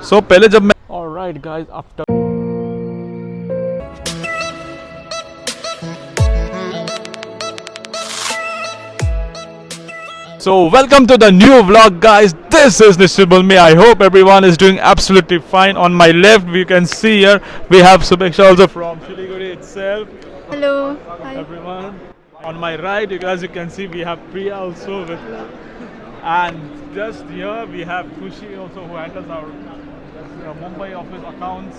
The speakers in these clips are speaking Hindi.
So पहले जब मैं Alright guys, after So welcome to the new vlog guys. This is Nishit Bulmi. I hope everyone is doing absolutely fine. On my left we can see here we have Subeksha also from Shiliguri itself. Hello. Hi. Everyone. On my right, as you can see, we have Priya also with, and just here we have Kushi also who handles our Mumbai office accounts.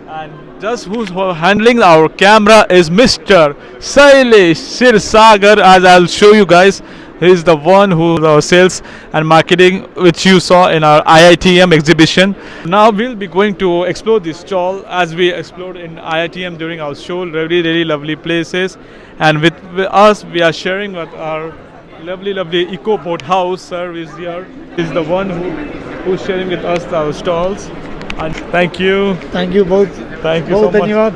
And just who's handling our camera is Mr. Sailesh Sirsagar, as I'll show you guys. He's the one who our sales and marketing, which you saw in our IITM exhibition. Now we'll be going to explore this stall as we explored in IITM during our show. Really lovely places, and with us we are sharing with our lovely Eco Boat House service here. Is the one who's sharing with us our stalls. And thank you बहुत Thank you so बहुत much. धन्यवाद.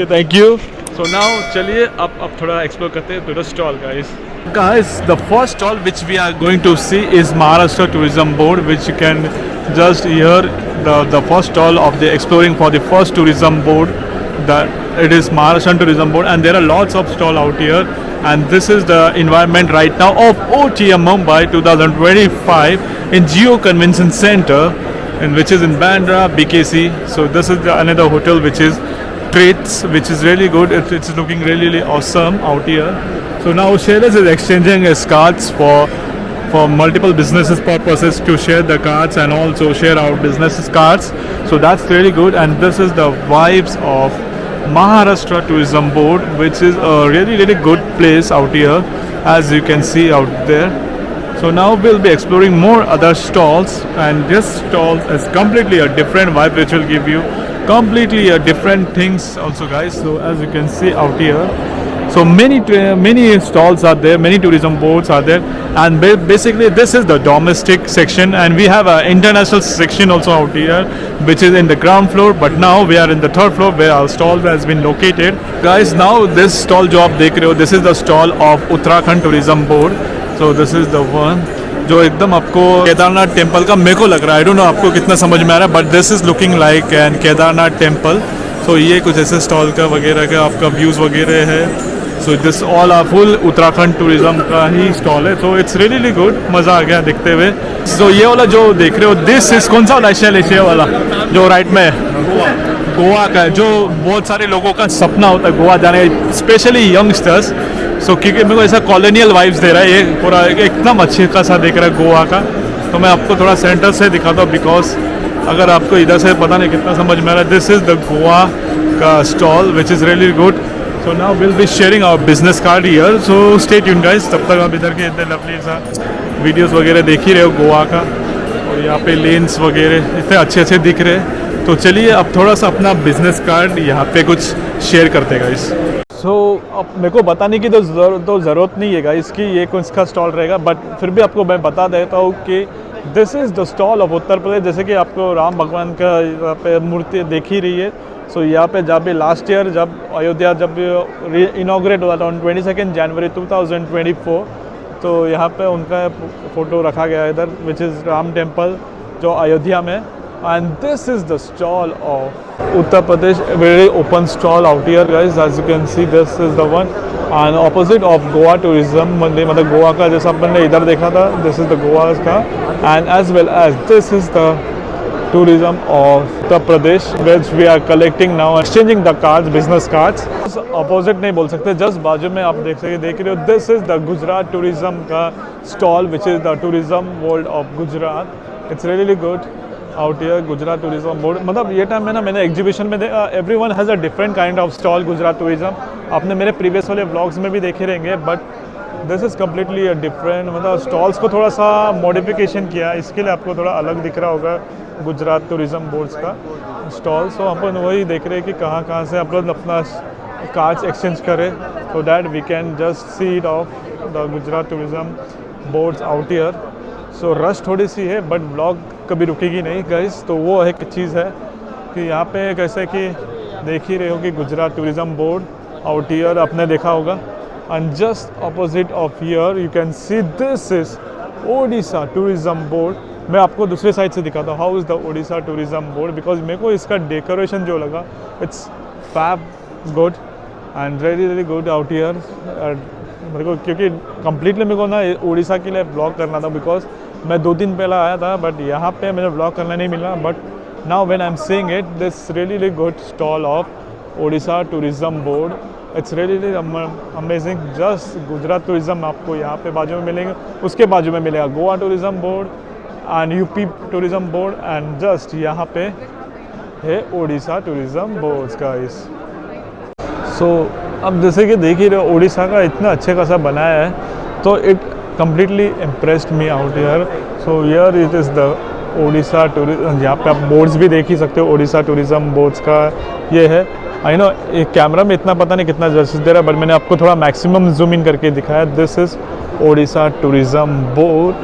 Thank you. So now चलिए अब थोड़ा explore करते हैं to the stall guys. Guys, the first stall which we are going to see is Maharashtra Tourism Board, which you can just hear the first stall of the exploring for the first tourism board. That it is Maharashtra Tourism Board, and there are lots of stall out here. And this is the environment right now of OTM Mumbai 2025 in Geo Convention Center, and which is in Bandra, BKC. So this is another hotel which is Treats, which is really good. It's looking really awesome out here. So now Shailesh is exchanging his cards for multiple businesses purposes to share the cards and also share our businesses cards. So that's really good. And this is the vibes of Maharashtra Tourism Board, which is a really good place out here, as you can see out there. So now we'll be exploring more other stalls, and this stall is completely a different vibe which will give you completely a different things also guys. So as you can see out here, so many stalls are there, many tourism boards are there, and basically this is the domestic section, and we have an international section also out here which is in the ground floor, but now we are in the third floor where our stall has been located guys. Now this stall जो आप देख रहे हो, this is the stall of Uttarakhand Tourism Board. So this is the one जो एकदम आपको केदारनाथ टेम्पल का मेरे को लग रहा है. आई डोंट नो आपको कितना समझ में आ रहा है, but this is looking like an Kedarnath temple. So ये कुछ ऐसे स्टॉल का वगैरह का आपका व्यूज़ वगैरह है. So this all are full Uttarakhand tourism का ही स्टॉल है. सो इट्स रियली गुड, मज़ा आ गया देखते हुए. सो ये वाला जो देख रहे हो, दिस इज कौन सा वाला शैलेश, ये वाला जो राइट में गोवा का है, जो बहुत सारे लोगों का सपना होता है गोवा जाने, स्पेशली यंगस्टर्स. सो क्योंकि मेरे को ऐसा कॉलोनियल वाइब्स दे रहा है, ये पूरा एकदम अच्छे खासा दिख रहा है गोवा का. तो मैं आपको थोड़ा सेंटर से दिखाता हूँ, बिकॉज अगर आपको इधर से पता नहीं कितना समझ में आ रहा है. दिस इज़ द गोवा का stall which is really good. So now will be sharing our business card here. So stay tuned guys. तब तक आप इधर के इतने लवली सा वीडियोज़ वगैरह देख ही रहे हो गोवा का, और यहाँ पे लेन्स वगैरह इतने अच्छे दिख रहे हैं. तो चलिए अब थोड़ा सा अपना बिजनेस कार्ड यहाँ पे कुछ शेयर करते हैं गाइस. सो अब मेरे को बताने की तो ज़रूरत नहीं है गाइस कि ये कौन सा स्टॉल रहेगा, बट फिर भी आपको मैं बता देता हूँ कि this is the stall of Uttar Pradesh. जैसे कि आपको राम भगवान का यहाँ पे मूर्ति देख ही रही है. सो यहाँ पे जब भी लास्ट ईयर जब अयोध्या जब इनाग्रेट हुआ था ऑन 22 जनवरी 2024, तो यहाँ पे उनका फ़ोटो रखा गया है इधर, विच इज़ राम टेम्पल जो अयोध्या में. And this is the stall of Uttar Pradesh, a very open stall out here guys. As you can see, this is the one, and opposite of Goa tourism, मतलब गोवा का जैसा अपन ने इधर देखा था, this is the Goa का, and as well as this is the tourism of Uttar Pradesh, which we are collecting now, exchanging the cards, business cards. Opposite नहीं बोल सकते, just बाजू में आप देख रहे हो, this is the Gujarat tourism का stall, which is the tourism world of Gujarat. It's really good out here, Gujarat tourism board. मतलब ये टाइम में ना मैंने एग्जीबिशन में देखा, everyone has a different kind of stall Gujarat tourism. आपने मेरे प्रीवियस वाले व्लॉग्स में भी देखे रहेंगे, but this is completely a different. मतलब स्टॉल्स को थोड़ा सा मॉडिफिकेशन किया, इसके लिए आपको थोड़ा अलग दिख रहा होगा गुजरात टूरिज्म बोर्ड्स का स्टॉल. सो हम वही देख रहे हैं कि कहाँ से आप लोग अपना कार्ड्स एक्सचेंज करें, so that we can just see it of the Gujarat tourism boards out here. So rush थोड़ी सी है, बट ब्लॉग कभी रुकेगी नहीं गाइस. तो वो एक चीज़ है कि यहाँ पे कैसे कि देख ही रहे हो कि Gujarat tourism board out here आपने देखा होगा. And just opposite of here you can see this is Odisha tourism board, मैं आपको दूसरे साइड से दिखाता हूँ how is the Odisha tourism board, because मेरे को इसका डेकोरेशन जो लगा it's fab good and really good out here. मेरे को क्योंकि कम्प्लीटली मेरे को ना उड़ीसा के लिए ब्लॉग करना था, बिकॉज मैं 2 दिन पहले आया था बट यहाँ पे मुझे ब्लॉग करना नहीं मिला। But now when I am seeing it this really good stall of Odisha tourism board, it's really amazing. Just Gujarat tourism आपको यहाँ पे बाजू में मिलेंगे, उसके बाजू में मिलेगा Goa tourism board and UP tourism board and just यहाँ पे है ओडिशा टूरिज्म बोर्ड का इस। सो अब जैसे कि देख ही रहे ओडिशा का इतना अच्छे खासा बनाया है, तो it completely impressed me out here. So here it is the Odisha tourism, यहाँ पे आप बोर्ड्स भी देख ही सकते हो ओडिशा टूरिज्म बोर्ड्स का ये है। आई नो एक कैमरा में इतना पता नहीं कितना जस्टिस दे रहा है, बट मैंने आपको थोड़ा मैक्सिमम जूम इन करके दिखाया। This is Odisha tourism board,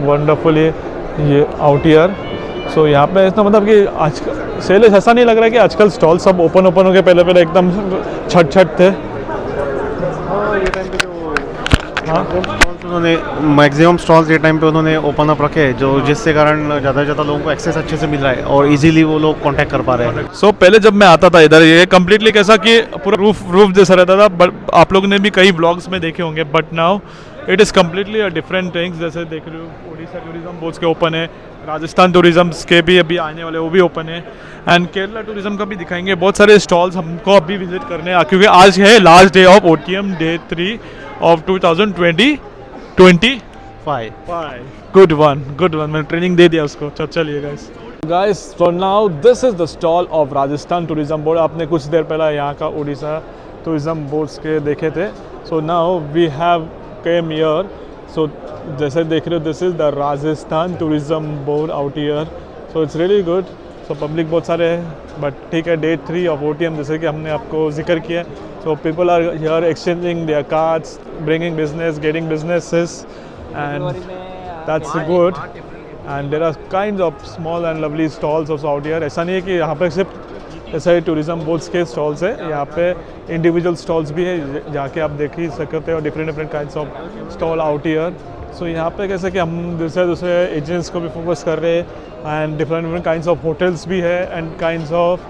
wonderful ये आउट ईयर। सो यहाँ पे इतना मतलब कि आज सेल ऐसा नहीं लग रहा है कि आजकल स्टॉल सब ओपन हो गए, पहले एकदम छट थे। ये टाइम पे जो हाँ स्टॉल्स उन्होंने मैक्सिमम स्टॉल्स ये टाइम पे उन्होंने ओपन अप रखे, जो जिससे कारण ज़्यादा से ज़्यादा लोगों को एक्सेस अच्छे से मिल रहा है और इजीली वो लोग कांटेक्ट कर पा रहे हैं। सो पहले जब मैं आता था इधर ये कम्प्लीटली कैसा कि पूरा रूफ जैसा रहता था, बट आप लोगों ने भी कई ब्लॉग्स में देखे होंगे। But now it is completely a different things. जैसे देख रहे हो ओडिशा टूरिज्म बोर्ड्स के ओपन है, राजस्थान टूरिज्म के भी अभी आने वाले वो भी ओपन है, एंड केरला टूरिज्म का भी दिखाएंगे। बहुत सारे स्टॉल्स हमको अभी विजिट करने हैं, क्योंकि आज है last day of OTM day 3 of 2025। Good one मैंने ट्रेनिंग दे दिया उसको। चलिए guys, so now this is the stall of Rajasthan tourism board. आपने कुछ देर पहले यहाँ का ओडिशा टूरिज्म बोर्ड्स के देखे थे। So now we have came here. So जैसे देख रहे हो this is the Rajasthan tourism board out here. So it's really good. So public बहुत सारे हैं, बट ठीक है डे 3 ऑफ OTM जैसे कि हमने आपको जिक्र किया। So people are here exchanging their cards, bringing business, getting businesses, and that's good. And there are kinds of small and lovely stalls also out here. ऐसा नहीं है कि यहाँ पे सिर्फ ऐसा ही टूरिज्म बोर्ड्स के स्टॉल्स है, यहाँ पे इंडिविजुअल स्टॉल्स भी है, जाके आप देख ही सकते हो different kinds of stall out here. So यहाँ पे कैसे कि हम दूसरे एजेंट्स को भी फोकस कर रहे हैं, and different kinds of hotels भी है and kinds of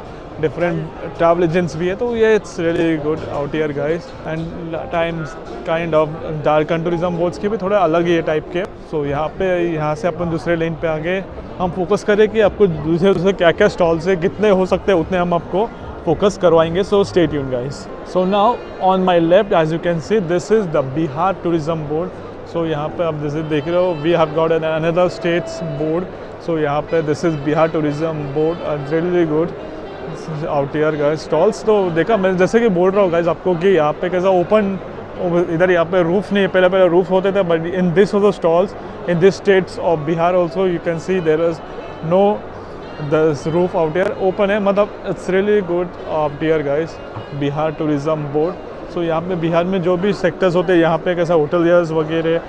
different travel agents भी है। तो ये it's really good out here guys. And times kind of Jharkhand tourism boards की भी थोड़ा अलग ही है टाइप के। सो यहाँ से अपन दूसरे लाइन पे आगे हम फोकस करें कि आपको दूसरे क्या क्या स्टॉल्स है, कितने हो सकते हैं उतने हम आपको फोकस करवाएंगे। So stay tuned guys. So now on my left as you can see this is the Bihar tourism board. So यहाँ पे आप जैसे देख रहे हो we have got an another states board. So यहाँ पे this is Bihar tourism board, really good out here guys. Stalls तो देखा मैं जैसे कि बोल रहा हूँ गाइस आपको कि यहाँ पे कैसा ओपन, इधर यहाँ पे रूफ नहीं है, पहले रूफ होते थे, but in this also stalls in this states of Bihar also you can see there is no this roof out here, open है, मतलब it's really good out here guys Bihar tourism board. So यहाँ पे बिहार में जो भी सेक्टर्स होते हैं यहाँ पे कैसा होटलियर्स वगैरह,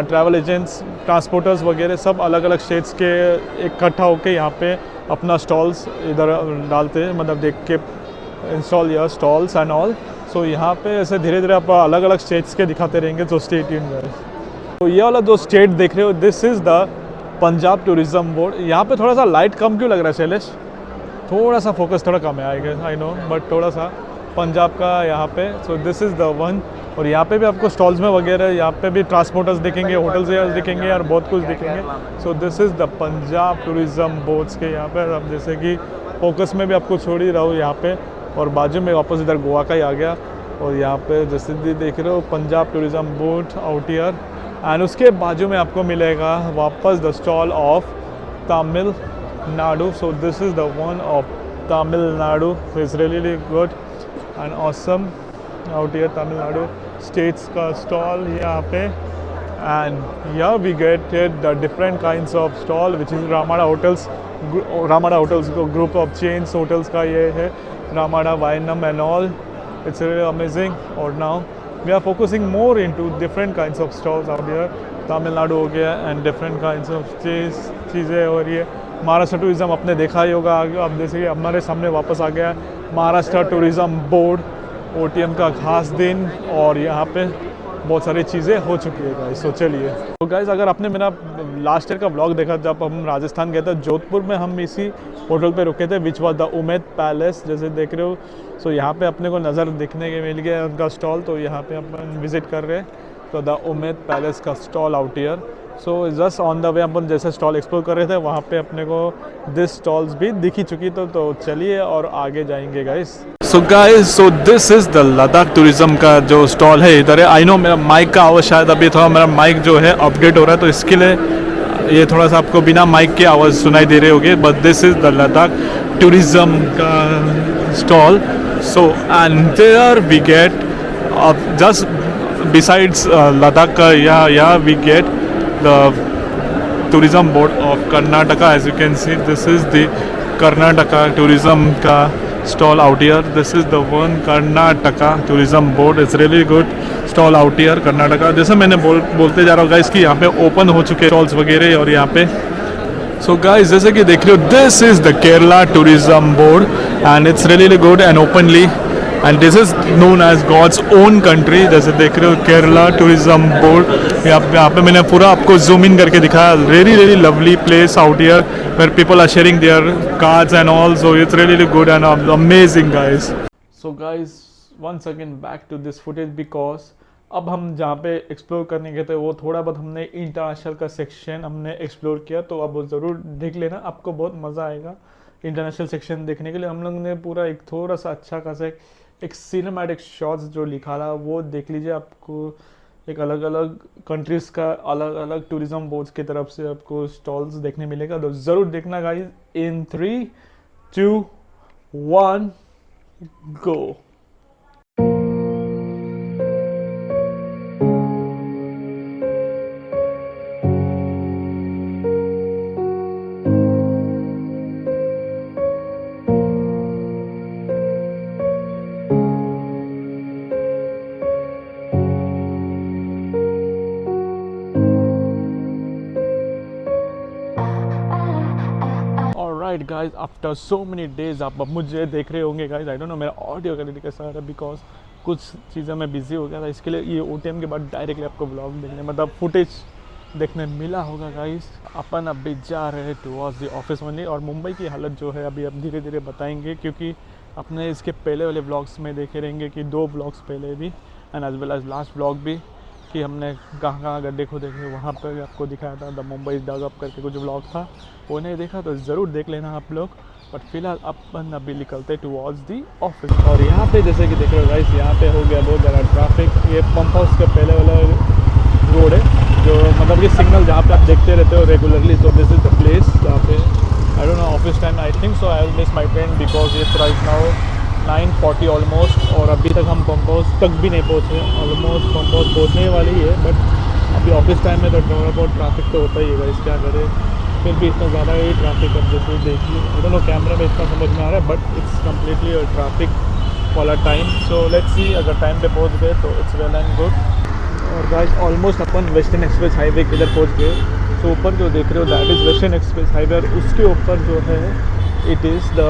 ट्रैवल एजेंट्स, ट्रांसपोर्टर्स वगैरह सब अलग अलग स्टेट्स के इकट्ठा होकर यहाँ पे अपना स्टॉल्स इधर डालते हैं, मतलब देख के install your stalls and all. So यहाँ पे ऐसे धीरे धीरे आप अलग अलग स्टेट्स के दिखाते रहेंगे। तो स्टे ट्यून्ड गाइस। तो ये वाला जो स्टेट देख रहे हो this is the Punjab tourism board. यहाँ पे थोड़ा सा लाइट कम क्यों लग रहा है शैलेश? थोड़ा सा फोकस थोड़ा कम है आई नो, बट थोड़ा सा पंजाब का यहाँ पे। So this is the one. और यहाँ पे भी आपको स्टॉल्स में वगैरह यहाँ पे भी ट्रांसपोर्टर्स दिखेंगे, होटल्स दिखेंगे और बहुत कुछ दिखेंगे। So this is the Punjab tourism boards के यहाँ पे अब जैसे कि फोकस में भी आपको छोड़ ही रहा हूँ यहाँ पे, और बाजू में वापस इधर गोवा का ही आ गया। और यहाँ पे जैसे देख रहे हो Punjab tourism board out here, and उसके बाजू में आपको मिलेगा वापस the stall of Tamil Nadu. So this is the one of Tamil Nadu. So it's really good and awesome out here Tamil Nadu states का स्टॉल यहाँ पे। And here we get the different kinds of stall which is Ramada Hotels को ग्रुप ऑफ चेन्स होटल्स का ये है, Ramada Vainam and all. It's really amazing. और now we are focusing more into different kinds of stalls out here. Tamil Nadu हो गया एंड डिफरेंट काइंड्स ऑफ चीज़ें हो रही है। महाराष्ट्र टूरिज़्म आपने देखा ही होगा, अब जैसे कि हमारे सामने वापस आ गया महाराष्ट्र टूरिज़्म बोर्ड OTM का खास दिन। और यहाँ पे बहुत सारी चीज़ें हो चुकी है गाइस। सो चलिए, तो गाइस अगर आपने मेरा लास्ट ईयर का व्लॉग देखा, जब हम राजस्थान गए थे जोधपुर में, हम इसी होटल पे रुके थे which was the Umaid palace, जैसे देख रहे हो। सो यहाँ पे अपने को नज़र दिखने के मिल गया उनका स्टॉल, तो यहाँ पे अपन विजिट कर रहे हैं तो द उमेद पैलेस का stall out here. So just on the way अपन जैसे स्टॉल एक्सप्लोर कर रहे थे, वहाँ पे अपने को दिस स्टॉल्स भी दिखी चुकी, तो चलिए और आगे जाएंगे guys. So guys, so this is the Ladakh tourism का जो स्टॉल है इधर है। आई नो मेरा माइक का आवाज़ शायद अभी थोड़ा, मेरा माइक जो है अपडेट हो रहा है, तो इसके लिए ये थोड़ा सा आपको बिना माइक की आवाज़ सुनाई दे रही होगी, but this is the Ladakh tourism का stall. So and there we get just besides Ladakh का या we get the tourism board of Karnataka. As you can see, this is the Karnataka tourism ka stall out here. This is the one Karnataka tourism board. It's really good stall out here Karnataka. जैसे मैंने बोलते जा रहा हूँ गाइस कि यहाँ पे ओपन हो चुके स्टॉल्स वगैरह, और यहाँ पे सो गाइस जैसे कि देख रहे हो, this is the Kerala tourism board and it's really good and openly, and this is known as God's own country. जैसे देख रहे हो केरला टूरिज्म बोर्ड, यहाँ पे मैंने पूरा आपको जूम इन करके दिखाया। Really really lovely place out here where people are sharing their cards and all, so it's really good and amazing guys. So guys once again back to this footage, because अब हम जहाँ पे एक्सप्लोर करने गए थे वो थोड़ा बहुत हमने इंटरनेशनल का सेक्शन हमने एक्सप्लोर किया, तो अब वो ज़रूर देख लेना, आपको बहुत मज़ा आएगा इंटरनेशनल सेक्शन देखने के लिए। हम लोग ने पूरा एक थोड़ा सा अच्छा खासा एक सिनेमैटिक शॉट्स जो लिखा था वो देख लीजिए। आपको एक अलग अलग कंट्रीज़ का अलग अलग टूरिज्म बोर्ड्स की तरफ से आपको स्टॉल्स देखने मिलेगा, तो ज़रूर देखना guys. In 3, 2, 1 go. Right guys, after so many days आप अब मुझे देख रहे होंगे गाइज। आई डोंट नो मेरा ऑडियो क्वालिटी कैसा आ रहा है, बिकॉज कुछ चीज़ें मैं बिजी हो गया था, इसके लिए ये OTM के बाद डायरेक्टली आपको ब्लॉग देखने मतलब फुटेज देखने मिला होगा गाइज। अपन अभी जा रहे हैं टुवर्ड्स द ऑफिस ओनली, और मुंबई की हालत जो है अभी अब धीरे धीरे बताएंगे, क्योंकि अपने इसके पहले वाले ब्लॉग्स में देखे रहेंगे कि 2 ब्लॉग्स पहले भी and as well as last blog भी, कि हमने कहाँ कहाँ गड्ढे खोदे थे, वहाँ पर आपको दिखाया था। द मुंबई डग अप करके कुछ ब्लॉग था, वो नहीं देखा तो ज़रूर देख लेना आप लोग। बट फिलहाल अपन अभी निकलते टुवर्ड्स दी ऑफिस, और यहाँ पे जैसे कि देख रहे हो गाइस, यहाँ पे हो गया बहुत ज़्यादा ट्रैफिक। ये पंप हाउस के पहले वाला रोड है, जो मतलब कि सिग्नल जहाँ पे आप देखते रहते हो regularly. So this is the place जहाँ पे आई don't no office time, I think so I will miss my train because it's right now 9:40 almost, और अभी तक हम पंप हाउस तक भी नहीं पहुँचे। ऑलमोस्ट पंप हाउस पहुँचने वाली है, बट अभी ऑफिस टाइम में तो थोड़ा बहुत ट्रैफिक तो होता ही है गाइस, क्या करें। फिर भी इतना ज़्यादा ही ट्रैफिक अब जैसे देखिए, आई डोंट नो कैमरा में इतना समझ में आ रहा है, बट इट्स कम्प्लीटली ट्रैफिक वाला टाइम। सो लेट्स सी, अगर टाइम पे पहुंच गए तो इट्स वेल एंड गुड। और गाइस ऑलमोस्ट अपन वेस्टर्न एक्सप्रेस हाईवे किधर पहुंच गए। तो ऊपर जो देख रहे हो that is western express highway, और उसके ऊपर जो है इट इज़ द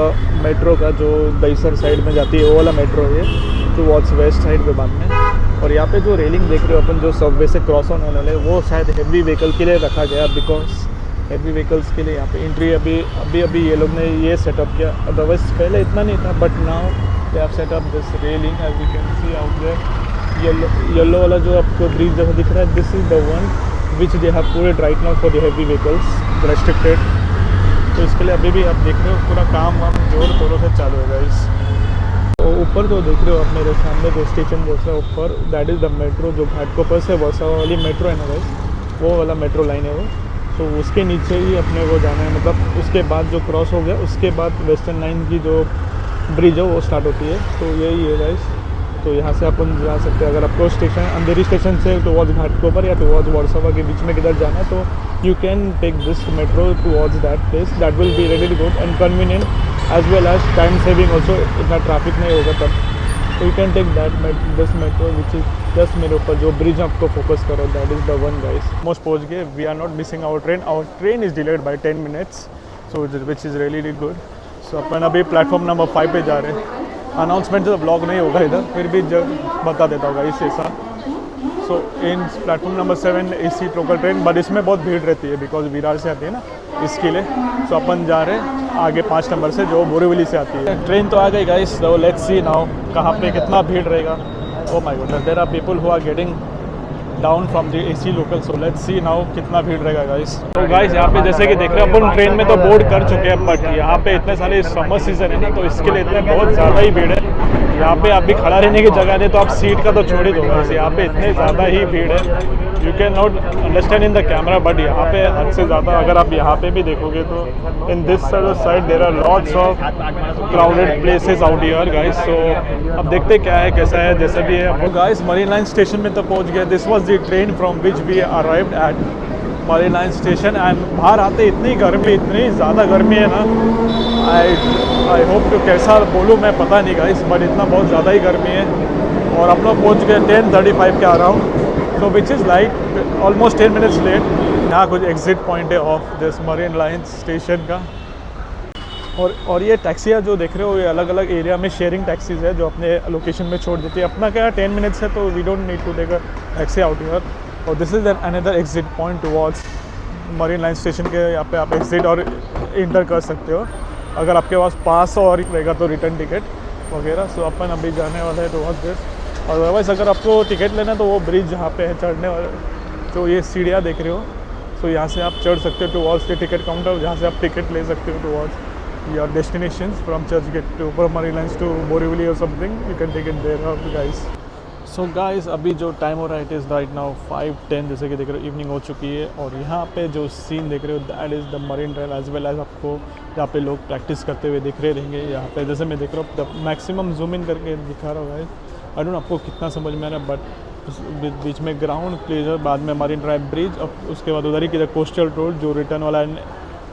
मेट्रो का जो दहीसर साइड में जाती है वो वाला मेट्रो है, टुवर्ड्स वेस्ट साइड पे बाद में। और यहाँ पे जो रेलिंग देख रहे हो अपन जो सबवे से क्रॉस होने वाले वो शायद हेवी व्हीकल के लिए रखा गया, बिकॉज हेवी व्हीकल्स के लिए यहाँ पे एंट्री अभी ये लोग ने ये सेटअप किया। अदरवाइज पहले इतना नहीं था, but now they have set up this railing as you can see out there. Yellow वाला जो आपको ब्रिज जैसा दिख रहा है, this is the one which they have put right now for the heavy vehicles restricted. तो इसके लिए अभी भी आप देख रहे हो पूरा काम वाम जोर तोड़ों से चालू होगा इस। तो ऊपर जो देख रहे हो आप मेरे सामने जो स्टेशन जैसा ऊपर, दैट इज़ द मेट्रो जो घाटकोपर से वर्सा वाली मेट्रो है ना गाइस, वो वाला मेट्रो लाइन है वो। तो उसके नीचे ही अपने को जाना है, मतलब उसके बाद जो क्रॉस हो गया उसके बाद वेस्टर्न लाइन की जो ब्रिज है वो स्टार्ट होती है। तो यही है गाइस, तो यहाँ से अपन जा सकते हैं। अगर आपको स्टेशन अंधेरी स्टेशन से टुवर्ड्स घाटकोपर या टुवर्ड्स वर्सोवा के बीच में किधर जाना है, तो you can take this metro towards that place. That will be really good and convenient as well as time saving also, इतना ट्रैफिक नहीं होगा तब। तो you can take this metro which is just मेरे ऊपर जो ब्रिज आपको फोकस करो, that is the one guys. Most पहुँच गए, we are not missing our train is delayed by 10 minutes, so which is really good. सो अपन अभी प्लेटफॉर्म नंबर 5 पे जा रहे हैं। अनाउंसमेंट से ब्लॉग नहीं होगा इधर, फिर भी बता देता होगा इस ऐसा। So in platform number 7 AC local train, but इसमें बहुत भीड़ रहती है बिकॉज विरार से आती है ना, इसके लिए। सो अपन जा रहे हैं आगे 5 नंबर से जो बोरीवली से आती है। ट्रेन तो आ गई guys, so let's see now कहाँ पे कितना भीड़ रहेगा। Oh my God, there are people who are getting down from the AC local, so let's see now कितना भीड़ रहेगा गाइस। तो गाइस यहाँ पे जैसे कि देख रहे हो अपन ट्रेन में तो बोर्ड कर चुके हैं, बट यहाँ पे इतने सारे समर सीजन है ना, तो इसके लिए इतने बहुत ज़्यादा ही भीड़ है। यहाँ पे आप भी खड़ा रहने की जगह नहीं, तो आप सीट का तो छोड़ ही दो गाइस, यहाँ पे इतने ज़्यादा ही भीड़ है। You can not understand in the camera, but यहाँ पे हद से ज़्यादा अगर आप यहाँ पे भी देखोगे तो in this side there are lots of crowded places out here guys. So अब देखते क्या है कैसा है, जैसे भी है। तो गाइस मरीन लाइन स्टेशन में तो पहुँच गए। This was the train from which we arrived at Marine line station. And बाहर आते इतनी ज़्यादा गर्मी है ना, आई होप तो कैसा बोलूँ मैं पता नहीं गाइस, बट इतना बहुत ज़्यादा ही गर्मी है। और हम लोग पहुँच गए 10:35 के around, so which is like almost 10 minutes late। यहाँ कुछ एग्जिट पॉइंट है of this marine line station का। और ये टैक्सियाँ जो देख रहे हो, ये अलग अलग एरिया में शेयरिंग टैक्सीज है जो अपने लोकेशन में छोड़ देती है। अपना क्या 10 मिनट्स है, तो we don't need to take a taxi out here. और this is another exit point towards Marine line station के। यहाँ पे आप एग्जिट और इंटर कर सकते हो अगर आपके पास और रहेगा तो रिटर्न टिकट वगैरह। सो अपन अभी जाने वाले हैं टुवर्ड्स दिस। अदरवाइज़ अगर आपको टिकट लेना तो वो ब्रिज जहाँ पे है चढ़ने वाले, तो ये सीढ़ियाँ देख रहे हो, सो यहाँ से आप चढ़ सकते हो टुवर्ड्स द टिकट काउंटर, जहाँ से आप टिकट ले सकते हो towards your destinations from Churchgate to from Marine Lines to Borivali और something. You can take it there guys. So guys अभी जो टाइम हो रहा है, इट इज़ राइट नाउ 5:10, जैसे कि देख रहे हो इवनिंग हो चुकी है। और यहाँ पे जो सीन देख रहे हो, that is the Marine Drive as well as आपको यहाँ पे लोग प्रैक्टिस करते हुए दिख रहे रहेंगे। यहाँ पे जैसे मैं देख रहा हूँ मैक्सिमम जूम इन करके दिखा रहा हूँ गाइस। आई डोंट नो आपको कितना समझ में आ रहा है, बट बीच में ग्राउंड प्लेजर, बाद में मरीन ड्राइव ब्रिज, और उसके बाद उधर ही किधर कोस्टल रोड जो रिटर्न वाला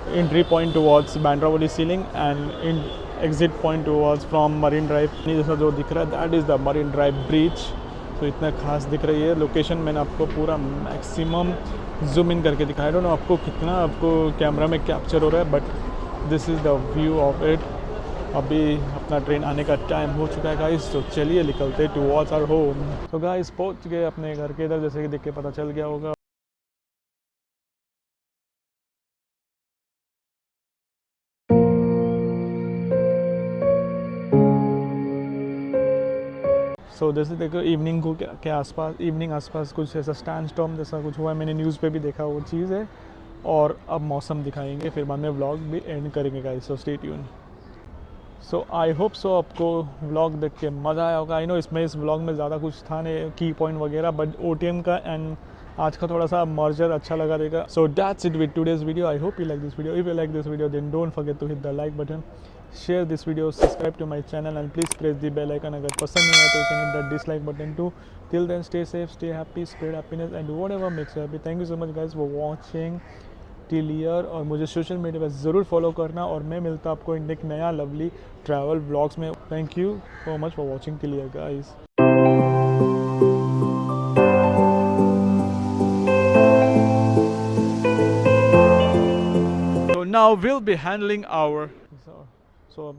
entry point towards Bandra Worli sea link and exit point towards from Marine Drive. जैसा जो दिख रहा है that is the Marine Drive bridge. तो इतना खास दिख रही है लोकेशन। मैंने आपको पूरा मैक्सिमम जूम इन करके दिखाया। डोंट नो आपको कितना आपको कैमरा में कैप्चर हो रहा है, but this is the view of it. अभी अपना ट्रेन आने का टाइम हो चुका है गाइस, तो चलिए निकलते टुवर्ड्स आवर होम। तो गाइस पहुंच गए अपने घर के इधर, जैसे कि देख के पता चल गया होगा। सो जैसे देखो इवनिंग को के आसपास कुछ ऐसा स्टैंड स्टॉर्म जैसा कुछ हुआ है, मैंने न्यूज़ पे भी देखा वो चीज़ है। और अब मौसम दिखाएंगे, फिर बाद में व्लॉग भी एंड करेंगे guys, so stay tune. So I hope so आपको व्लॉग देख के मज़ा आया होगा। आई नो इसमें इस व्लॉग में ज़्यादा कुछ था नहीं की पॉइंट वगैरह, बट OTM का एंड आज का थोड़ा सा मर्जर अच्छा लगा रहेगा। So that's it with today's video. I hope you like this video. If you like this video then don't forget to hit the like button, share this video, subscribe to my channel and please press the bell icon. अगर पसंद नहीं आया तो you can hit the dislike button too. Till then stay safe, stay happy, spread happiness and whatever makes you happy. Thank you so much guys for watching till year. और मुझे सोशल मीडिया पर ज़रूर फॉलो करना, और मैं मिलता आपको एक नया लवली ट्रैवल व्लॉग्स में। Thank you so much for watching till year guys. So now we'll be handling our so